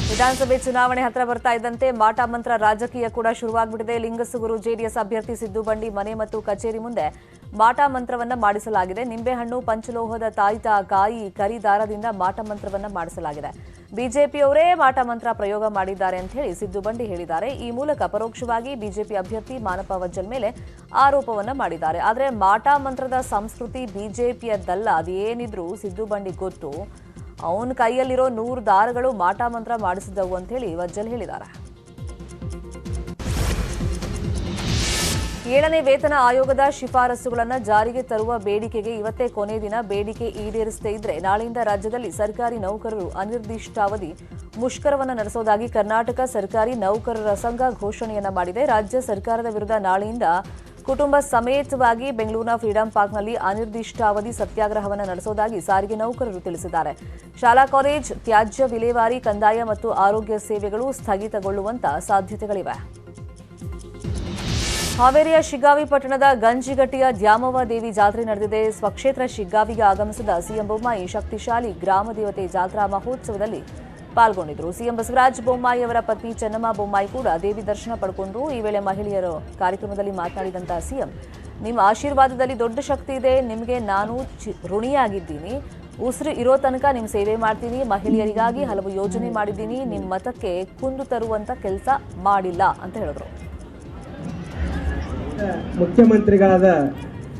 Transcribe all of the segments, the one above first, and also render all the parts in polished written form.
ವಿಧಾನಸಭೆ ಚುನಾವಣೆ ಹತ್ರ ಬರ್ತಾ ಇದ್ದಂತೆ ಮಾಟ ಮಂತ್ರ ರಾಜಕೀಯ ಕೂಡ ಶುರುವಾಗ್ಬಿಟ್ಟಿದೆ. ಲಿಂಗಸುಗೂರು ಜೆಡಿಎಸ್ ಅಭ್ಯರ್ಥಿ ಸಿದ್ದು ಬಂಡಿ ಮನೆ ಮತ್ತು ಕಚೇರಿ ಮುಂದೆ ಮಾಟ ಮಂತ್ರವನ್ನ ಮಾಡಿಸಲಾಗಿದೆ. ನಿಂಬೆಹಣ್ಣು, ಪಂಚಲೋಹದ ತಾಯಿತ ಕಾಯಿ, ಕರಿದಾರದಿಂದ ಮಾಟ ಮಂತ್ರವನ್ನ ಮಾಡಿಸಲಾಗಿದೆ. ಬಿಜೆಪಿಯವರೇ ಮಾಟ ಮಂತ್ರ ಪ್ರಯೋಗ ಮಾಡಿದ್ದಾರೆ ಅಂತ ಹೇಳಿ ಸಿದ್ದು ಬಂಡಿ ಹೇಳಿದ್ದಾರೆ. ಈ ಮೂಲಕ ಪರೋಕ್ಷವಾಗಿ ಬಿಜೆಪಿ ಅಭ್ಯರ್ಥಿ ಮಾನಪ್ಪ ವಜ್ಜಲ್ ಮೇಲೆ ಆರೋಪವನ್ನ ಮಾಡಿದ್ದಾರೆ. ಆದರೆ ಮಾಟ ಮಂತ್ರದ ಸಂಸ್ಕೃತಿ ಬಿಜೆಪಿಯದ್ದಲ್ಲ, ಅದೇನಿದ್ರು ಸಿದ್ದು ಬಂಡಿ ಗೊತ್ತು. ಅವನ ಕೈಯಲ್ಲಿರೋ 100 ದಾರಗಳು ಮಾಟ ಮಂತ್ರ ಮಾಡಿಸಿದವು ಅಂತ ಹೇಳಿ ವಜ್ಜಲ್ ಹೇಳಿದ್ದಾರೆ. 7ನೇ ವೇತನ ಆಯೋಗದ ಶಿಫಾರಸುಗಳನ್ನು ಜಾರಿಗೆ ತರುವ ಬೇಡಿಕೆಗೆ ಇವತ್ತೇ ಕೊನೆ ದಿನ. ಬೇಡಿಕೆ ಈಡೇರಿಸದೇ ಇದ್ರೆ ನಾಳೆಯಿಂದ ರಾಜ್ಯದಲ್ಲಿ ಸರ್ಕಾರಿ ನೌಕರರು ಅನಿರ್ದಿಷ್ಟಾವಧಿ ಮುಷ್ಕರವನ್ನು ನಡೆಸುವುದಾಗಿ ಕರ್ನಾಟಕ ಸರ್ಕಾರಿ ನೌಕರರ ಸಂಘ ಘೋಷಣೆಯನ್ನ ಮಾಡಿದೆ. ರಾಜ್ಯ ಸರ್ಕಾರದ ವಿರುದ್ಧ ನಾಳೆಯಿಂದ ಕುಟುಂಬ ಸಮೇತವಾಗಿ ಬೆಂಗಳೂರಿನ ಫ್ರೀಡಂ ಪಾರ್ಕ್ನಲ್ಲಿ ಅನಿರ್ದಿಷ್ಟಾವಧಿ ಸತ್ಯಾಗ್ರಹವನ್ನು ನಡೆಸುವುದಾಗಿ ಸಾರಿಗೆ ನೌಕರರು ತಿಳಿಸಿದ್ದಾರೆ. ಶಾಲಾ ಕಾಲೇಜ್ ತ್ಯಾಜ್ಯ ವಿಲೇವಾರಿ, ಕಂದಾಯ ಮತ್ತು ಆರೋಗ್ಯ ಸೇವೆಗಳು ಸ್ಥಗಿತಗೊಳ್ಳುವಂತ ಸಾಧ್ಯತೆಗಳಿವೆ. ಹಾವೇರಿಯ ಶಿಗ್ಗಾವಿ ಪಟ್ಟಣದ ಗಂಜಿಗಟ್ಟಿಯ ದ್ಯಾಮವ್ವ ದೇವಿ ಜಾತ್ರೆ ನಡೆದಿದೆ. ಸ್ವಕ್ಷೇತ್ರ ಶಿಗ್ಗಾವಿಗೆ ಆಗಮಿಸಿದ ಸಿಎಂ ಬೊಮ್ಮಾಯಿ ಶಕ್ತಿಶಾಲಿ ಗ್ರಾಮ ದೇವತೆ ಜಾತ್ರಾ ಮಹೋತ್ಸವದಲ್ಲಿ ಪಾಲ್ಗೊಂಡಿದ್ದರು. ಸಿಎಂ ಬಸವರಾಜ ಬೊಮ್ಮಾಯಿ ಅವರ ಪತ್ನಿ ಚೆನ್ನಮ್ಮ ಬೊಮ್ಮಾಯಿ ಕೂಡ ದೇವಿ ದರ್ಶನ ಪಡ್ಕೊಂಡ್ರು. ಈ ವೇಳೆ ಮಹಿಳೆಯರು ಕಾರ್ಯಕ್ರಮದಲ್ಲಿ ಮಾತನಾಡಿದಂತಹ ಸಿಎಂ, ನಿಮ್ಮ ಆಶೀರ್ವಾದದಲ್ಲಿ ದೊಡ್ಡ ಶಕ್ತಿ ಇದೆ, ನಿಮಗೆ ನಾನು ಋಣಿಯಾಗಿದ್ದೀನಿ. ಉಸಿರು ಇರೋ ತನಕ ನಿಮ್ಮ ಸೇವೆ ಮಾಡ್ತೀನಿ. ಮಹಿಳೆಯರಿಗಾಗಿ ಹಲವು ಯೋಜನೆ ಮಾಡಿದ್ದೀನಿ. ನಿಮ್ಮ ಮತಕ್ಕೆ ಕುಂದು ತರುವಂತ ಕೆಲಸ ಮಾಡಿಲ್ಲ ಅಂತ ಹೇಳಿದ್ರು. ಮುಖ್ಯಮಂತ್ರಿಗಳಾದ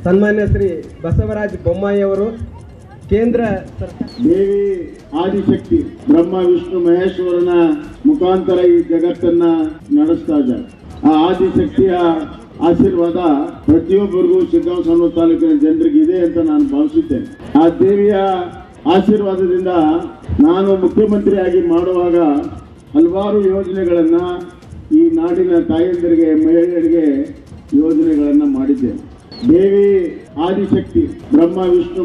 ಸನ್ಮಾನ್ಯ ಶ್ರೀ ಬಸವರಾಜ ಬೊಮ್ಮಾಯಿ ಅವರು ಕೇಂದ್ರ ದೇವಿ ಆದಿಶಕ್ತಿ ಬ್ರಹ್ಮ ವಿಷ್ಣು ಮಹೇಶ್ವರನ ಮುಖಾಂತರ ಈ ಜಗತ್ತನ್ನ ನಡೆಸ್ತಾ ಇದ್ದಾರೆ. ಆ ಆದಿಶಕ್ತಿಯ ಆಶೀರ್ವಾದ ಪ್ರತಿಯೊಬ್ಬರಿಗೂ ಶಿಗ್ಗಾಂವ ಸಣ್ಣ ತಾಲೂಕಿನ ಜನರಿಗೆ ಇದೆ ಅಂತ ನಾನು ಭಾವಿಸುತ್ತೇನೆ. ಆ ದೇವಿಯ ಆಶೀರ್ವಾದದಿಂದ ನಾನು ಮುಖ್ಯಮಂತ್ರಿಯಾಗಿ ಮಾಡುವಾಗ ಹಲವಾರು ಯೋಜನೆಗಳನ್ನ ಈ ನಾಡಿನ ತಾಯಂದಿರಿಗೆ, ಮಹಿಳೆಯರಿಗೆ ಯೋಜನೆಗಳನ್ನ ಮಾಡಿದ್ದೇನೆ. ದೇವಿ ಆದಿಶಕ್ತಿ ಬ್ರಹ್ಮ ವಿಷ್ಣು